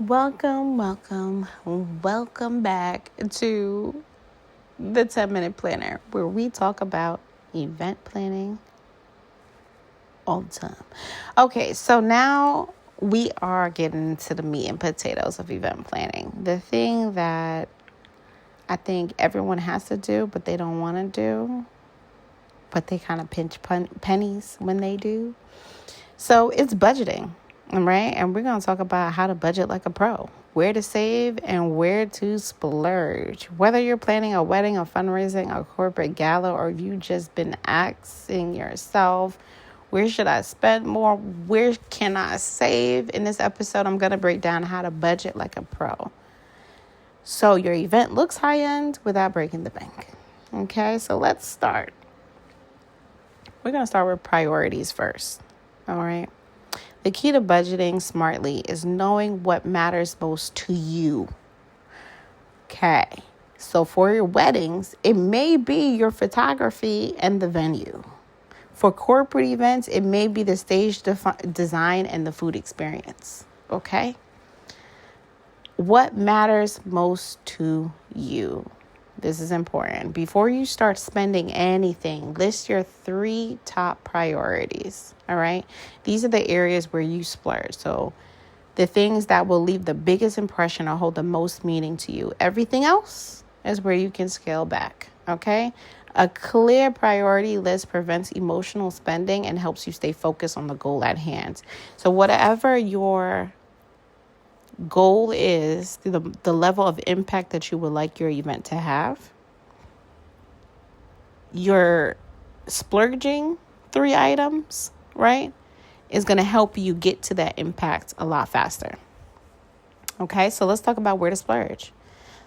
Welcome back to the 10-Minute Planner, where we talk about event planning all the time. Okay, so now we are getting into the meat and potatoes of event planning. The thing that I think everyone has to do, but they don't want to do, but they kind of pinch pennies when they do. So it's budgeting. Right? And we're going to talk about how to budget like a pro, where to save and where to splurge. Whether you're planning a wedding, a fundraising, a corporate gala, or if you've just been asking yourself, where should I spend more? Where can I save? In this episode, I'm going to break down how to budget like a pro, so your event looks high-end without breaking the bank. Okay, so let's start. We're going to start with priorities first. All right. The key to budgeting smartly is knowing what matters most to you. Okay, so for your weddings, it may be your photography and the venue. For corporate events, it may be the stage design and the food experience. Okay? What matters most to you? This is important. Before you start spending anything, list your 3 top priorities. All right. These are the areas where you splurge. So the things that will leave the biggest impression or hold the most meaning to you. Everything else is where you can scale back. Okay. A clear priority list prevents emotional spending and helps you stay focused on the goal at hand. So whatever your goal is, the level of impact that you would like your event to have, your splurging 3 items, right, is going to help you get to that impact a lot faster. Okay, so let's talk about where to splurge.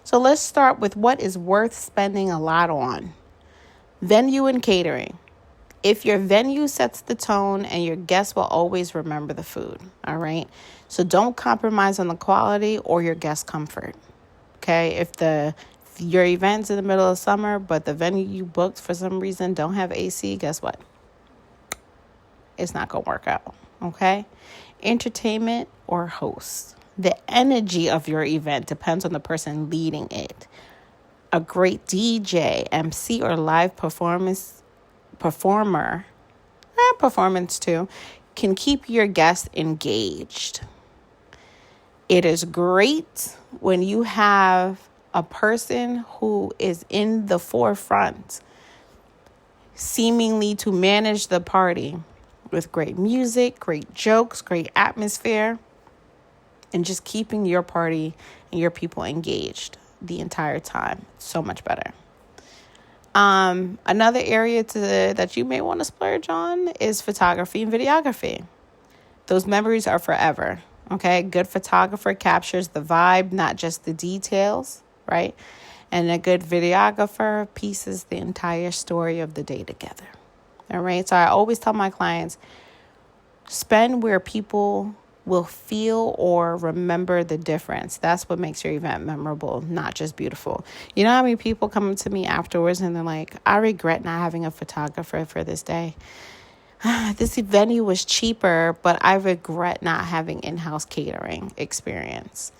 So let's start with what is worth spending a lot on. Venue and catering. If your venue sets the tone and your guests will always remember the food, all right? So don't compromise on the quality or your guest comfort, okay? If your event's in the middle of summer, but the venue you booked for some reason don't have AC, guess what? It's not going to work out, okay? Entertainment or host. The energy of your event depends on the person leading it. A great DJ, MC, or live performance too, can keep your guests engaged. It is great when you have a person who is in the forefront, seemingly to manage the party with great music, great jokes, great atmosphere, and just keeping your party and your people engaged the entire time. So much better. Another area that you may want to splurge on is photography and videography. Those memories are forever. Okay. Good photographer captures the vibe, not just the details, right? And a good videographer pieces the entire story of the day together. All right. So I always tell my clients, spend where people will feel or remember the difference. That's what makes your event memorable, not just beautiful. You know how many people come to me afterwards and they're like, I regret not having a photographer for this day. This venue was cheaper, but I regret not having in-house catering experience.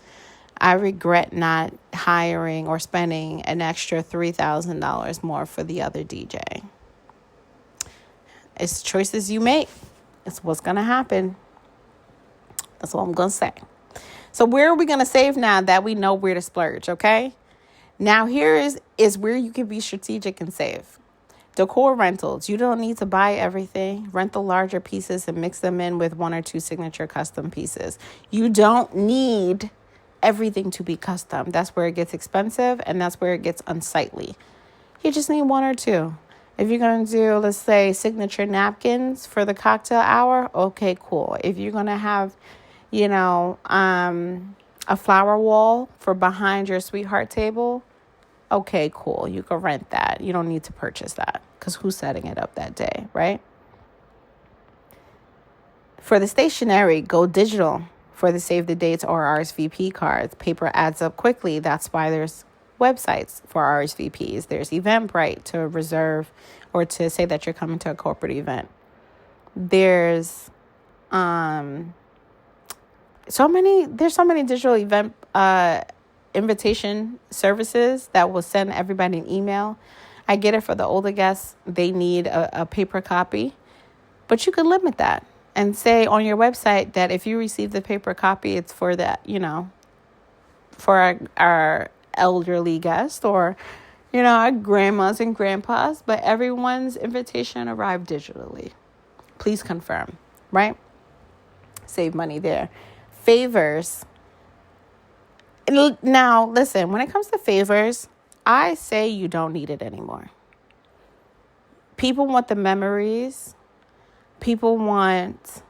I regret not hiring or spending an extra $3,000 more for the other DJ. It's choices you make. It's what's going to happen. That's all I'm going to say. So where are we going to save now that we know where to splurge, okay? Now here is where you can be strategic and save. Decor rentals. You don't need to buy everything. Rent the larger pieces and mix them in with 1 or 2 signature custom pieces. You don't need everything to be custom. That's where it gets expensive and that's where it gets unsightly. You just need 1 or 2. If you're going to do, let's say, signature napkins for the cocktail hour, okay, cool. If you're going to have, a flower wall for behind your sweetheart table, okay, cool. You can rent that. You don't need to purchase that because who's setting it up that day, right? For the stationery, go digital for the save the dates or RSVP cards. Paper adds up quickly. That's why there's websites for RSVPs. There's Eventbrite to reserve or to say that you're coming to a corporate event. There's There's so many digital event invitation services that will send everybody an email. I get it for the older guests, they need a paper copy, but you could limit that and say on your website that if you receive the paper copy, it's for that, for our elderly guest, or, our grandmas and grandpas, but everyone's invitation arrived digitally. Please confirm, right? Save money there. Favors. Now, listen, when it comes to favors, I say you don't need it anymore. People want the memories. People want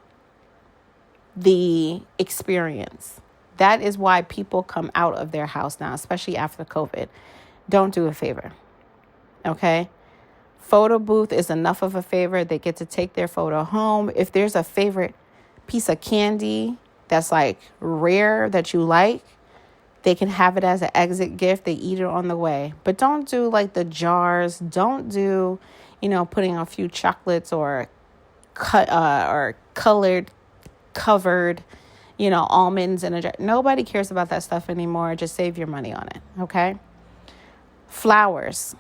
the experience. That is why people come out of their house now, especially after COVID. Don't do a favor, okay? Photo booth is enough of a favor. They get to take their photo home. If there's a favorite piece of candy that's like rare that you like, they can have it as an exit gift. They eat it on the way. But don't do like the jars. Don't do, putting a few chocolates or covered, almonds in a jar. Nobody cares about that stuff anymore. Just save your money on it, okay? Flowers.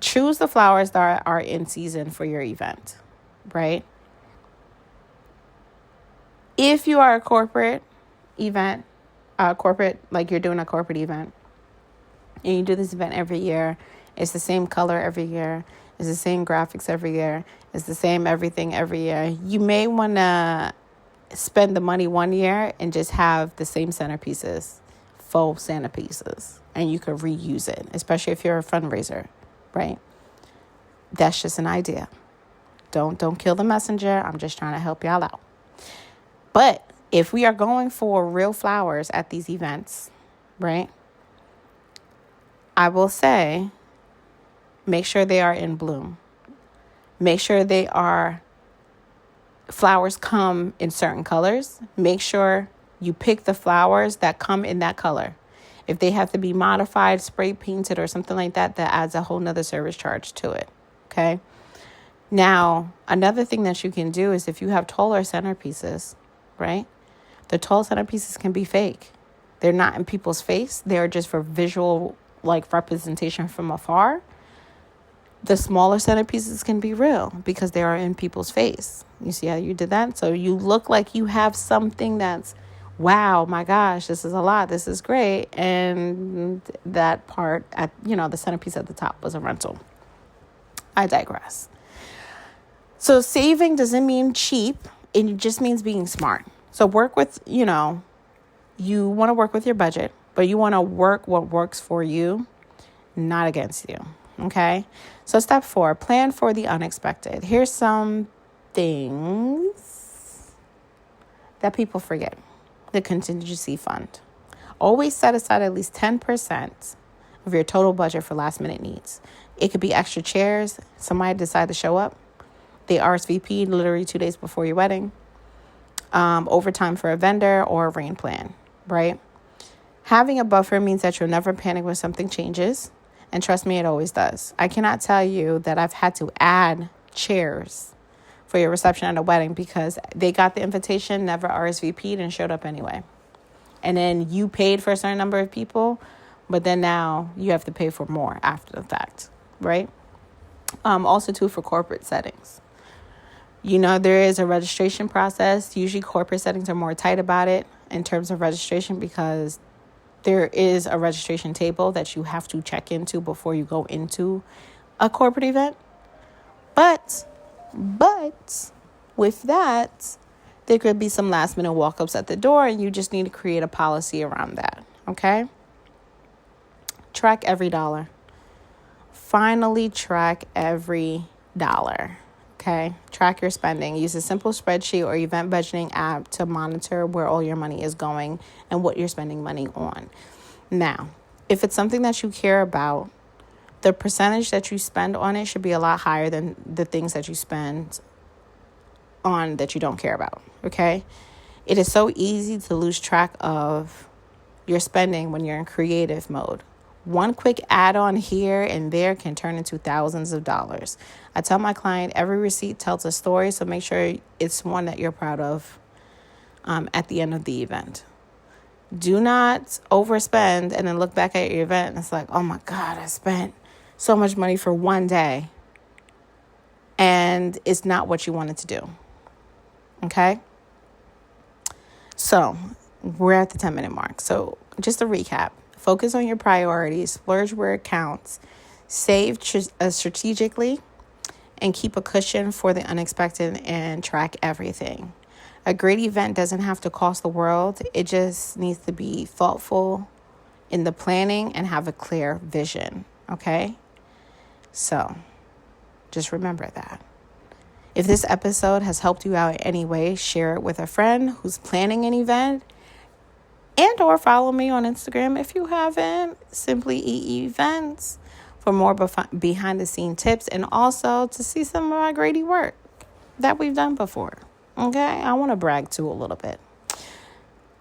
Choose the flowers that are in season for your event, right? If you are a corporate event, like you're doing a corporate event, and you do this event every year, it's the same color every year, it's the same graphics every year, it's the same everything every year. You may want to spend the money one year and just have the same centerpieces, faux centerpieces, and you could reuse it, especially if you're a fundraiser, right? That's just an idea. Don't kill the messenger. I'm just trying to help y'all out. But if we are going for real flowers at these events, right, I will say, make sure they are in bloom. Make sure flowers come in certain colors. Make sure you pick the flowers that come in that color. If they have to be modified, spray painted, or something like that, that adds a whole nother service charge to it. Okay. Now, another thing that you can do is if you have taller centerpieces, right? The tall centerpieces can be fake. They're not in people's face. They're just for visual, representation from afar. The smaller centerpieces can be real because they are in people's face. You see how you did that? So you look like you have something that's, wow, my gosh, this is a lot. This is great. And that part at, the centerpiece at the top was a rental. I digress. So saving doesn't mean cheap. It just means being smart. So work with, you want to work with your budget, but you want to work what works for you, not against you. Okay. So step 4, plan for the unexpected. Here's some things that people forget. The contingency fund. Always set aside at least 10% of your total budget for last minute needs. It could be extra chairs. Somebody decide to show up. They RSVP literally 2 days before your wedding. Overtime for a vendor or a rain plan, right? Having a buffer means that you'll never panic when something changes. And trust me, it always does. I cannot tell you that I've had to add chairs for your reception at a wedding because they got the invitation, never RSVP'd, and showed up anyway. And then you paid for a certain number of people, but then now you have to pay for more after the fact, right? Also, too, for corporate settings. There is a registration process. Usually corporate settings are more tight about it in terms of registration because there is a registration table that you have to check into before you go into a corporate event. But with that, there could be some last minute walk-ups at the door and you just need to create a policy around that. Okay? Track every dollar. Finally, track every dollar. Okay, track your spending. Use a simple spreadsheet or event budgeting app to monitor where all your money is going and what you're spending money on. Now, if it's something that you care about, the percentage that you spend on it should be a lot higher than the things that you spend on that you don't care about. Okay, it is so easy to lose track of your spending when you're in creative mode. One quick add-on here and there can turn into thousands of dollars. I tell my client every receipt tells a story, so make sure it's one that you're proud of. at the end of the event. Do not overspend and then look back at your event and it's like, oh my God, I spent so much money for one day. And it's not what you wanted to do. Okay? So we're at the 10-minute mark. So just to recap, focus on your priorities, splurge where it counts, save strategically, and keep a cushion for the unexpected and track everything. A great event doesn't have to cost the world. It just needs to be thoughtful in the planning and have a clear vision. Okay? So just remember that. If this episode has helped you out in any way, share it with a friend who's planning an event, and or follow me on Instagram if you haven't, Simply Events, for more behind the scene tips and also to see some of my great work that we've done before. Okay, I want to brag too a little bit.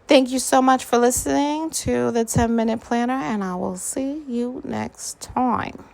Thank you so much for listening to the 10-Minute Planner, and I will see you next time.